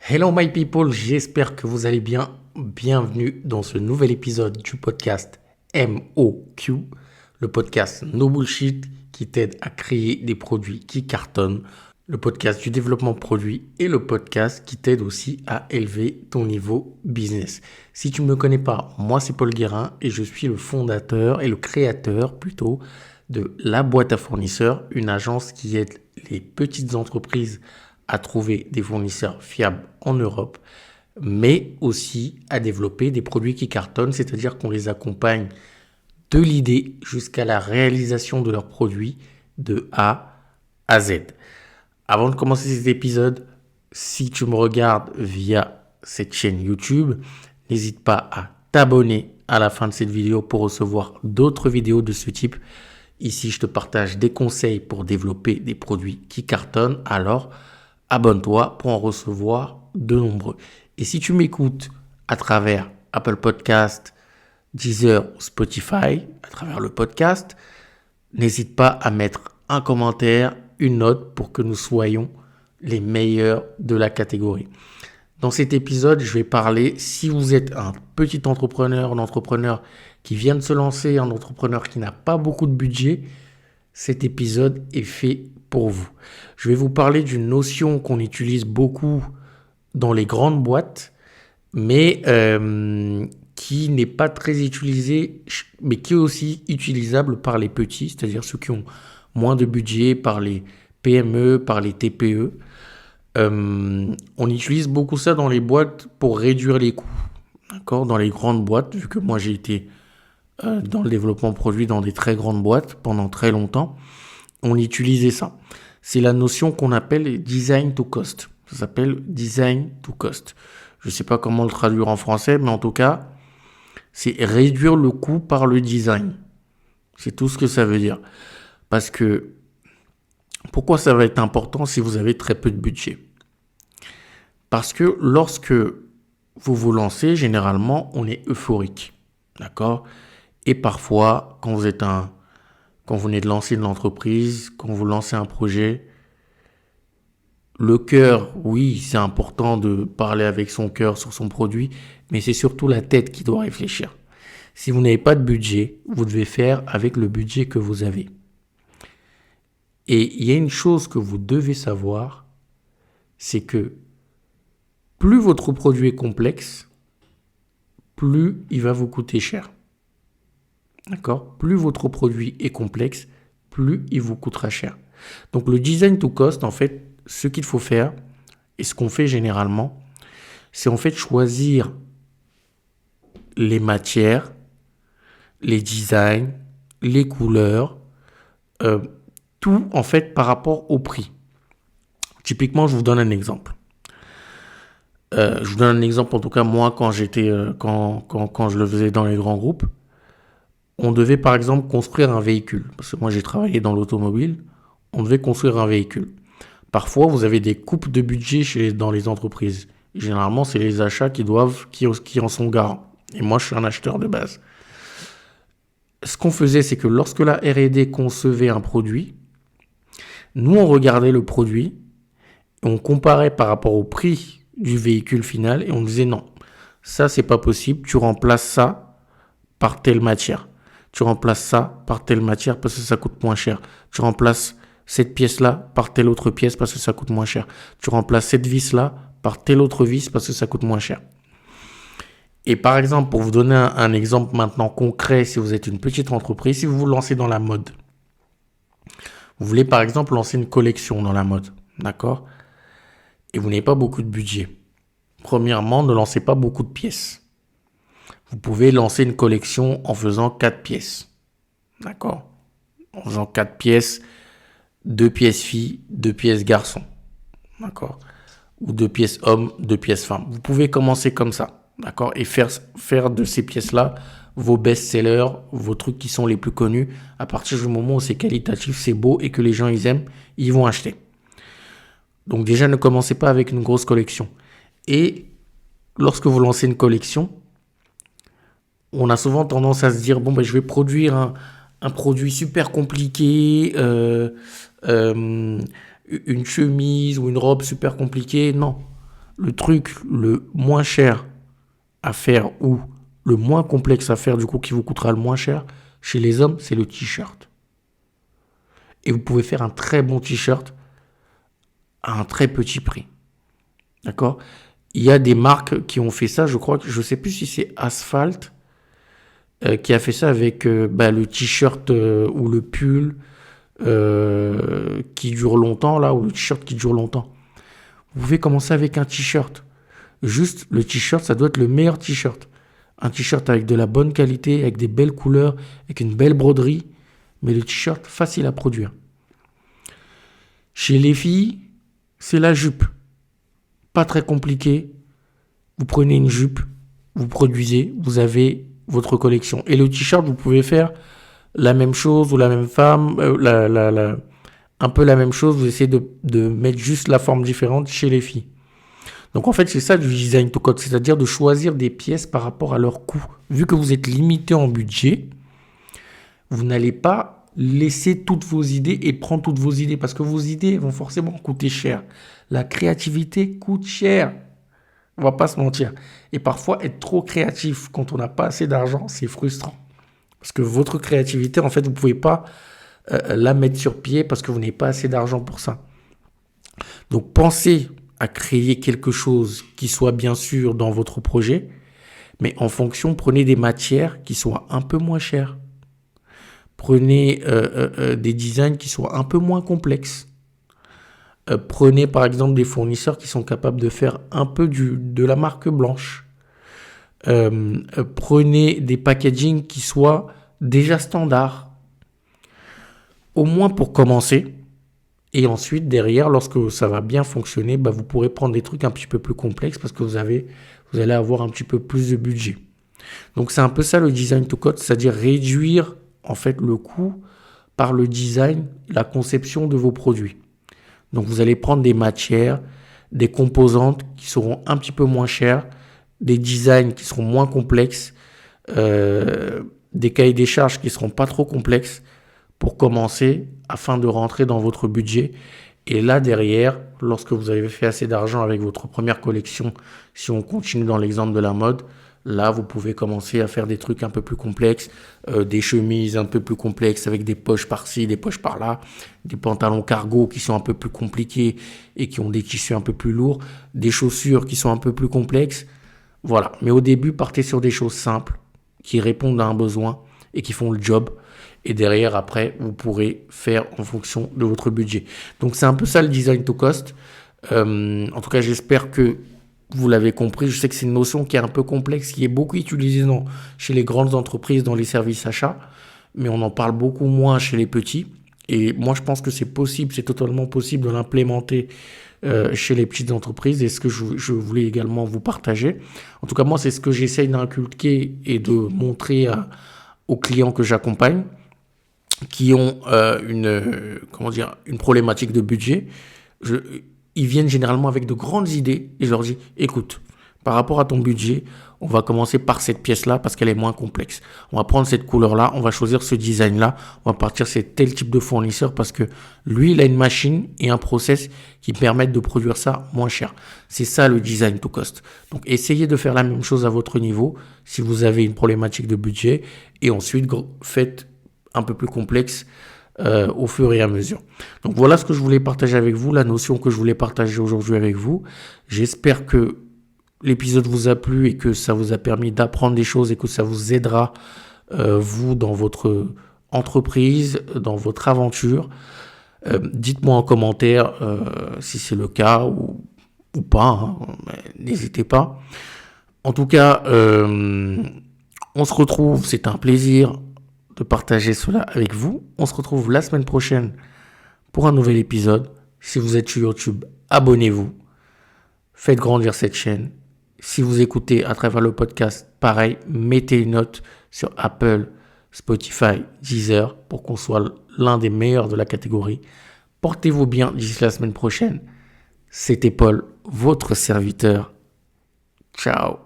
Hello my people, j'espère que vous allez bien. Bienvenue dans ce nouvel épisode du podcast MOQ, le podcast No Bullshit qui t'aide à créer des produits qui cartonnent, le podcast du développement produit et le podcast qui t'aide aussi à élever ton niveau business. Si tu ne me connais pas, moi c'est Paul Guérin et je suis le fondateur et le créateur plutôt de La Boîte à Fournisseurs, une agence qui aide les petites entreprises à trouver des fournisseurs fiables en Europe, mais aussi à développer des produits qui cartonnent, c'est-à-dire qu'on les accompagne de l'idée jusqu'à la réalisation de leurs produits de A à Z. Avant de commencer cet épisode, si tu me regardes via cette chaîne YouTube, n'hésite pas à t'abonner à la fin de cette vidéo pour recevoir d'autres vidéos de ce type. Ici, je te partage des conseils pour développer des produits qui cartonnent. Alors, abonne-toi pour en recevoir de nombreux. Et si tu m'écoutes à travers Apple Podcast, Deezer ou Spotify, à travers le podcast, n'hésite pas à mettre un commentaire, une note pour que nous soyons les meilleurs de la catégorie. Dans cet épisode, je vais parler, si vous êtes un petit entrepreneur, un entrepreneur qui vient de se lancer, un entrepreneur qui n'a pas beaucoup de budget, cet épisode est fait pour vous. Je vais vous parler d'une notion qu'on utilise beaucoup dans les grandes boîtes, mais qui n'est pas très utilisée, mais qui est aussi utilisable par les petits, c'est-à-dire ceux qui ont moins de budget, par les PME, par les TPE. On utilise beaucoup ça dans les boîtes pour réduire les coûts. D'accord ? Dans les grandes boîtes, vu que moi j'ai été dans le développement produit dans des très grandes boîtes pendant très longtemps, on utilisait ça. C'est la notion qu'on appelle design to cost. Ça s'appelle design to cost. Je ne sais pas comment le traduire en français, mais en tout cas, c'est réduire le coût par le design. C'est tout ce que ça veut dire. Parce que, pourquoi ça va être important si vous avez très peu de budget ? Parce que lorsque vous vous lancez, généralement, on est euphorique. D'accord ? Et parfois, quand vous venez de lancer une entreprise, quand vous lancez un projet, le cœur, oui, c'est important de parler avec son cœur sur son produit, mais c'est surtout la tête qui doit réfléchir. Si vous n'avez pas de budget, vous devez faire avec le budget que vous avez. Et il y a une chose que vous devez savoir, c'est que plus votre produit est complexe, plus il va vous coûter cher. D'accord ? Plus votre produit est complexe, plus il vous coûtera cher. Donc le design to cost, en fait, ce qu'il faut faire, et ce qu'on fait généralement, c'est en fait choisir les matières, les designs, les couleurs, tout en fait par rapport au prix. Typiquement, je vous donne un exemple. Je vous donne un exemple, en tout cas moi, quand je le faisais dans les grands groupes, on devait par exemple construire un véhicule. Parce que moi j'ai travaillé dans l'automobile, on devait construire un véhicule. Parfois, vous avez des coupes de budget dans les entreprises. Généralement, c'est les achats qui en sont garants. Et moi, je suis un acheteur de base. Ce qu'on faisait, c'est que lorsque la R&D concevait un produit, nous, on regardait le produit, et on comparait par rapport au prix du véhicule final, et on disait non, ça, c'est pas possible, tu remplaces ça par telle matière. Tu remplaces ça par telle matière parce que ça coûte moins cher. Tu remplaces cette pièce-là par telle autre pièce parce que ça coûte moins cher. Tu remplaces cette vis-là par telle autre vis parce que ça coûte moins cher. Et par exemple, pour vous donner un exemple maintenant concret, si vous êtes une petite entreprise, si vous vous lancez dans la mode, vous voulez par exemple lancer une collection dans la mode, d'accord ? Et vous n'avez pas beaucoup de budget. Premièrement, ne lancez pas beaucoup de pièces. Vous pouvez lancer une collection en faisant 4 pièces, d'accord ? En faisant 4 pièces, 2 pièces filles, 2 pièces garçons. D'accord ? Ou 2 pièces hommes, 2 pièces femmes. Vous pouvez commencer comme ça. D'accord ? Et faire de ces pièces-là vos best-sellers, vos trucs qui sont les plus connus. À partir du moment où c'est qualitatif, c'est beau et que les gens ils aiment, ils vont acheter. Donc déjà, ne commencez pas avec une grosse collection. Et lorsque vous lancez une collection, on a souvent tendance à se dire, bon, je vais produire un produit super compliqué, une chemise ou une robe super compliquée. Non. Le truc le moins cher à faire ou le moins complexe à faire, du coup, qui vous coûtera le moins cher, chez les hommes, c'est le t-shirt. Et vous pouvez faire un très bon t-shirt à un très petit prix. D'accord ? Il y a des marques qui ont fait ça, je crois, je ne sais plus si c'est Asphalt qui a fait ça avec le t-shirt ou le pull qui dure longtemps, là, ou le t-shirt qui dure longtemps. Vous pouvez commencer avec un t-shirt. Juste, le t-shirt, ça doit être le meilleur t-shirt. Un t-shirt avec de la bonne qualité, avec des belles couleurs, avec une belle broderie, mais le t-shirt facile à produire. Chez les filles, c'est la jupe. Pas très compliqué. Vous prenez une jupe, vous produisez, vous avez votre collection. Et le t-shirt, vous pouvez faire la même chose ou la même femme, un peu la même chose. Vous essayez de mettre juste la forme différente chez les filles. Donc en fait, c'est ça du design to code, c'est-à-dire de choisir des pièces par rapport à leur coût. Vu que vous êtes limité en budget, vous n'allez pas laisser toutes vos idées et prendre toutes vos idées parce que vos idées vont forcément coûter cher. La créativité coûte cher. On va pas se mentir. Et parfois, être trop créatif quand on n'a pas assez d'argent, c'est frustrant. Parce que votre créativité, en fait, vous ne pouvez pas la mettre sur pied parce que vous n'avez pas assez d'argent pour ça. Donc, pensez à créer quelque chose qui soit bien sûr dans votre projet, mais en fonction, prenez des matières qui soient un peu moins chères. Prenez des designs qui soient un peu moins complexes. Prenez par exemple des fournisseurs qui sont capables de faire un peu de la marque blanche. Prenez des packaging qui soient déjà standards. Au moins pour commencer. Et ensuite, derrière, lorsque ça va bien fonctionner, vous pourrez prendre des trucs un petit peu plus complexes parce que vous allez avoir un petit peu plus de budget. Donc, c'est un peu ça le design to code, c'est-à-dire réduire en fait le coût par le design, la conception de vos produits. Donc, vous allez prendre des matières, des composantes qui seront un petit peu moins chères, des designs qui seront moins complexes, des cahiers des charges qui ne seront pas trop complexes pour commencer afin de rentrer dans votre budget. Et là, derrière, lorsque vous avez fait assez d'argent avec votre première collection, si on continue dans l'exemple de la mode, là, vous pouvez commencer à faire des trucs un peu plus complexes, des chemises un peu plus complexes avec des poches par-ci, des poches par-là, des pantalons cargo qui sont un peu plus compliqués et qui ont des tissus un peu plus lourds, des chaussures qui sont un peu plus complexes. Voilà. Mais au début, partez sur des choses simples qui répondent à un besoin et qui font le job. Et derrière, après, vous pourrez faire en fonction de votre budget. Donc, c'est un peu ça le design to cost. En tout cas, j'espère que vous l'avez compris. Je sais que c'est une notion qui est un peu complexe, qui est beaucoup utilisée chez les grandes entreprises, dans les services achats. Mais on en parle beaucoup moins chez les petits. Et moi, je pense que c'est possible, c'est totalement possible de l'implémenter chez les petites entreprises. Et ce que je voulais également vous partager. En tout cas, moi, c'est ce que j'essaye d'inculquer et de montrer aux clients que j'accompagne, qui ont une problématique de budget. Ils viennent généralement avec de grandes idées et je leur dis, écoute, par rapport à ton budget, on va commencer par cette pièce-là parce qu'elle est moins complexe. On va prendre cette couleur-là, on va choisir ce design-là, on va partir sur tel type de fournisseur parce que lui, il a une machine et un process qui permettent de produire ça moins cher. C'est ça le design to cost. Donc, essayez de faire la même chose à votre niveau si vous avez une problématique de budget et ensuite faites un peu plus complexe au fur et à mesure. Donc voilà ce que je voulais partager avec vous, la notion que je voulais partager aujourd'hui avec vous. J'espère que l'épisode vous a plu et que ça vous a permis d'apprendre des choses et que ça vous aidera vous dans votre entreprise, dans votre aventure. Dites-moi en commentaire si c'est le cas ou pas, n'hésitez pas. En tout cas, on se retrouve, c'est un plaisir de partager cela avec vous. On se retrouve la semaine prochaine pour un nouvel épisode. Si vous êtes sur YouTube, abonnez-vous. Faites grandir cette chaîne. Si vous écoutez à travers le podcast, pareil, mettez une note sur Apple, Spotify, Deezer pour qu'on soit l'un des meilleurs de la catégorie. Portez-vous bien d'ici la semaine prochaine. C'était Paul, votre serviteur. Ciao.